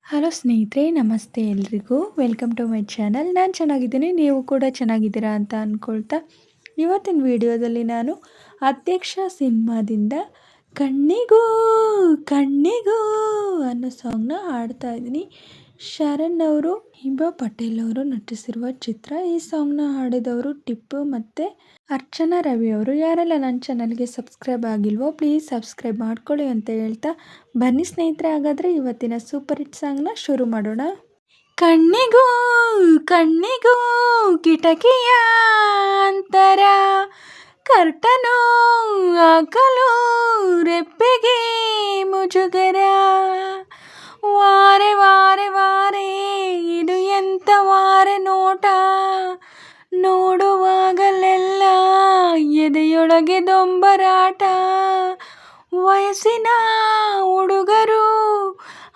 Hello ಸ್ನೇಹಿತರೆ, ನಮಸ್ತೆ ಎಲ್ರಿಗೂ. Welcome to my channel. ನಾನು ಚೆನ್ನಾಗಿದ್ದೀನಿ, ನೀವು ಕೂಡ ಚೆನ್ನಾಗಿದ್ದೀರಾ ಅಂತ ಅಂದ್ಕೊಳ್ತಾ ಇವತ್ತಿನ ವಿಡಿಯೋದಲ್ಲಿ ನಾನು ಅಧ್ಯಕ್ಷ ಸಿನಿಮಾದಿಂದ ಕಣ್ಣಿಗೂ ಕಣ್ಣಿಗೂ ಅನ್ನೋ ಸಾಂಗ್ನ ಹಾಡ್ತಾ ಇದ್ದೀನಿ. ಶರಣ್ ಅವರು, ಹಿಬಾ ಪಟೇಲ್ ಅವರು ನಟಿಸಿರುವ ಚಿತ್ರ. ಈ ಸಾಂಗ್ನ ಹಾಡಿದವರು ಟಿಪ್ಪು ಮತ್ತು ಅರ್ಚನಾ ರವಿ ಅವರು. ಯಾರೆಲ್ಲ ನನ್ನ ಚಾನಲ್ಗೆ ಸಬ್ಸ್ಕ್ರೈಬ್ ಆಗಿಲ್ವೋ ಪ್ಲೀಸ್ ಸಬ್ಸ್ಕ್ರೈಬ್ ಮಾಡ್ಕೊಳ್ಳಿ ಅಂತ ಹೇಳ್ತಾ ಬನ್ನಿ ಸ್ನೇಹಿತರೆ, ಹಾಗಾದರೆ ಇವತ್ತಿನ ಸೂಪರ್ ಹಿಟ್ ಸಾಂಗ್ನ ಶುರು ಮಾಡೋಣ. ಕಣ್ಣಿಗೂ ಕಣ್ಣಿಗೂ ಕಿಟಕಿಯ ಅಂತರ, ಕರ್ಟನು ಹಾಕಲು ರೆಪ್ಪೆಗೆ ಮುಜುಗರ, ವಾರೆ ವಾರೆ ವಾರೆ ಇದು ಎಂಥ ವಾರೆ ನೋಟ, ನೋಡುವಾಗಲೆಲ್ಲ ಎದೆಯೊಳಗೆ ದೊಂಬರಾಟ, ವಯಸ್ಸಿನ ಹುಡುಗರು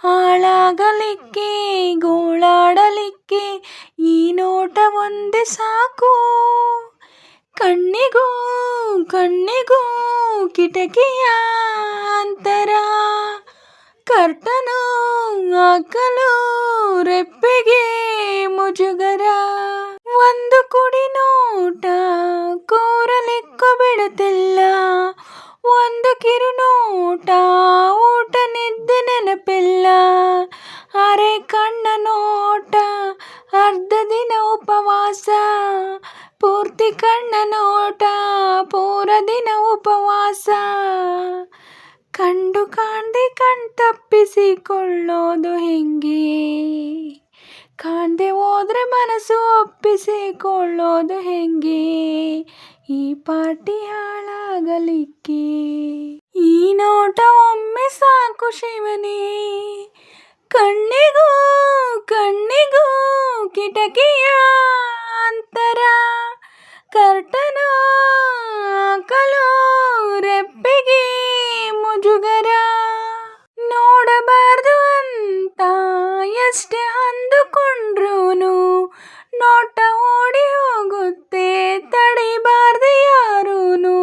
ಹಾಳಾಗಲಿಕ್ಕೆ ಗೋಳಾಡಲಿಕ್ಕೆ ಈ ನೋಟ ಒಂದೇ ಸಾಕು, ಕಣ್ಣಿಗೂ ಕಣ್ಣಿಗೂ ಕಿಟಕಿಯ ಅಂತರ, ಕರ್ಟನು ಹಾಕಲು ರೆಪ್ಪೆಗೆ ಮುಜುಗರ, ಒಂದು ಕುಡಿ ನೋಟ ಕೂರಲಿಕ್ಕೂ ಬಿಡುತ್ತಿಲ್ಲ, ಒಂದು ಕಿರು ನೋಟ ಊಟ ನಿದ್ದೆ ನೆನಪಿಲ್ಲ, ಅರೆ ಕಣ್ಣ ನೋಟ ಅರ್ಧ ದಿನ ಉಪವಾಸ, ಪೂರ್ತಿ ಕಣ್ಣ ನೋಟ ಪೂರ ದಿನ ಉಪವಾಸ, ಕಂಡು ಕಾಣದೆ ತಪ್ಪಿಸಿಕೊಳ್ಳೋದು ಹೆಂಗೆ, ಕಾಣದೆ ಹೋದ್ರೆ ಮನಸ್ಸು ಒಪ್ಪಿಸಿಕೊಳ್ಳೋದು ಹೆಂಗೆ, ಈ ಪಾಟಿ ಹಾಳಾಗಲಿಕ್ಕೆ ಈ ನೋಟ ಒಮ್ಮೆ ಸಾಕು ಶಿವನೇ, ಕಣ್ಣಿಗೂ ಕಣ್ಣಿಗೂ ಕಿಟಕಿಯ ಅಂತರ, ಕರ್ಟನು ಹಾಕಲು ರೆಪ್ಪೆಗೆ ಮುಜುಗರ, ನೋಡಬಾರ್ದು ಅಂತ ಎಷ್ಟೇ ಅಂದುಕೊಂಡ್ರೂ ನೋಟ ಓಡಿ ಹೋಗುತ್ತೆ, ತಡಿಬಾರ್ದು ಯಾರೂನು,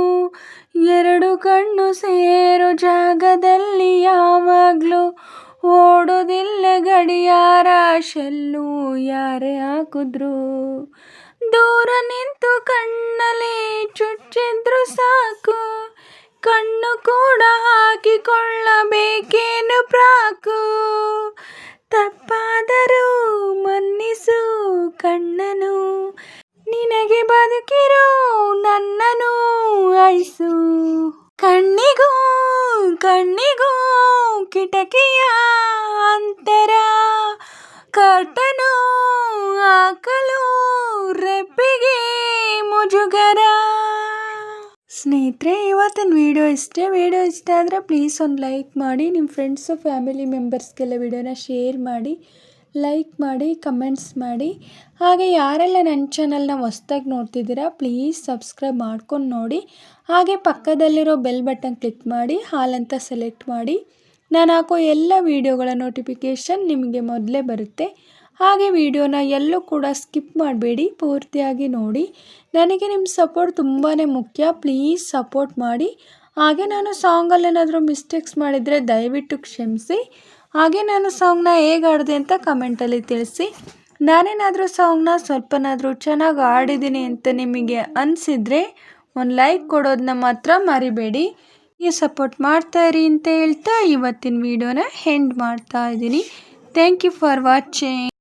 ಎರಡು ಕಣ್ಣು ಸೇರೋ ಜಾಗದಲ್ಲಿ ಯಾವಾಗಲೂ ಓಡೋದಿಲ್ಲ ಗಡಿಯಾರ, ಶೆಲ್ಲು ಯಾರೇ ಹಾಕಿದ್ರು, ದೂರ ನಿಂತು ಕಣ್ಣಲ್ಲಿ ಚುಚ್ಚಿದ್ರು ಸಾಕು, ಕಣ್ಣು ಕೂಡ ಹಾಕಿಕೊಳ್ಳಬೇಕೇನು ಪ್ರಾಕು, ತಪ್ಪಾದರೂ ಮನ್ನಿಸು ಕಣ್ಣನು, ನಿನಗೆ ಬದುಕಿರೋ ನನ್ನನು ಐಸು, ಕಣ್ಣಿಗೂ ಕಣ್ಣಿಗೂ ಕಿಟಕಿಯ ಅಂತರ, ಕರ್ಟನು ಹಾಕಲು ರೆಪ್ಪೆಗೆ ಮುಜುಗರ. ಸ್ನೇಹಿತರೆ, ಇವತ್ತಿನ ವಿಡಿಯೋ ಇಷ್ಟ ಆದರೆ ಪ್ಲೀಸ್ ಒಂದು ಲೈಕ್ ಮಾಡಿ, ನಿಮ್ಮ ಫ್ರೆಂಡ್ಸು ಫ್ಯಾಮಿಲಿ ಮೆಂಬರ್ಸ್ಗೆಲ್ಲ ವಿಡಿಯೋನ ಶೇರ್ ಮಾಡಿ, ಲೈಕ್ ಮಾಡಿ, ಕಮೆಂಟ್ಸ್ ಮಾಡಿ. ಹಾಗೆ ಯಾರೆಲ್ಲ ನನ್ನ ಚಾನಲ್ನ ಹೊಸ್ದಾಗಿ ನೋಡ್ತಿದ್ದೀರಾ ಪ್ಲೀಸ್ ಸಬ್ಸ್ಕ್ರೈಬ್ ಮಾಡ್ಕೊಂಡು ನೋಡಿ. ಹಾಗೆ ಪಕ್ಕದಲ್ಲಿರೋ ಬೆಲ್ ಬಟನ್ ಕ್ಲಿಕ್ ಮಾಡಿ ಹಾಲ್ ಅಂತ ಸೆಲೆಕ್ಟ್ ಮಾಡಿ, ನಾನು ಹಾಕೋ ಎಲ್ಲ ವೀಡಿಯೋಗಳ ನೋಟಿಫಿಕೇಷನ್ ನಿಮಗೆ ಮೊದಲೇ ಬರುತ್ತೆ. ಹಾಗೆ ವಿಡಿಯೋನ ಎಲ್ಲೂ ಕೂಡ ಸ್ಕಿಪ್ ಮಾಡಬೇಡಿ, ಪೂರ್ತಿಯಾಗಿ ನೋಡಿ. ನನಗೆ ನಿಮ್ಮ ಸಪೋರ್ಟ್ ತುಂಬಾ ಮುಖ್ಯ, ಪ್ಲೀಸ್ ಸಪೋರ್ಟ್ ಮಾಡಿ. ಹಾಗೆ ನಾನು ಸಾಂಗಲ್ಲಿ ಏನಾದರೂ ಮಿಸ್ಟೇಕ್ಸ್ ಮಾಡಿದರೆ ದಯವಿಟ್ಟು ಕ್ಷಮಿಸಿ. ಹಾಗೆ ನಾನು ಸಾಂಗ್ನ ಹೇಗೆ ಹಾಡಿದೆ ಅಂತ ಕಮೆಂಟಲ್ಲಿ ತಿಳಿಸಿ. ನಾನೇನಾದರೂ ಸಾಂಗ್ನ ಸ್ವಲ್ಪನಾದರೂ ಚೆನ್ನಾಗಿ ಹಾಡಿದ್ದೀನಿ ಅಂತ ನಿಮಗೆ ಅನಿಸಿದರೆ ಒಂದು ಲೈಕ್ ಕೊಡೋದನ್ನ ಮಾತ್ರ ಮರಿಬೇಡಿ. ಈ ಸಪೋರ್ಟ್ ಮಾಡ್ತಾಯಿರಿ ಅಂತ ಹೇಳ್ತಾ ಇವತ್ತಿನ ವಿಡಿಯೋನ ಎಂಡ್ ಮಾಡ್ತಾ ಇದ್ದೀನಿ. Thank you for watching.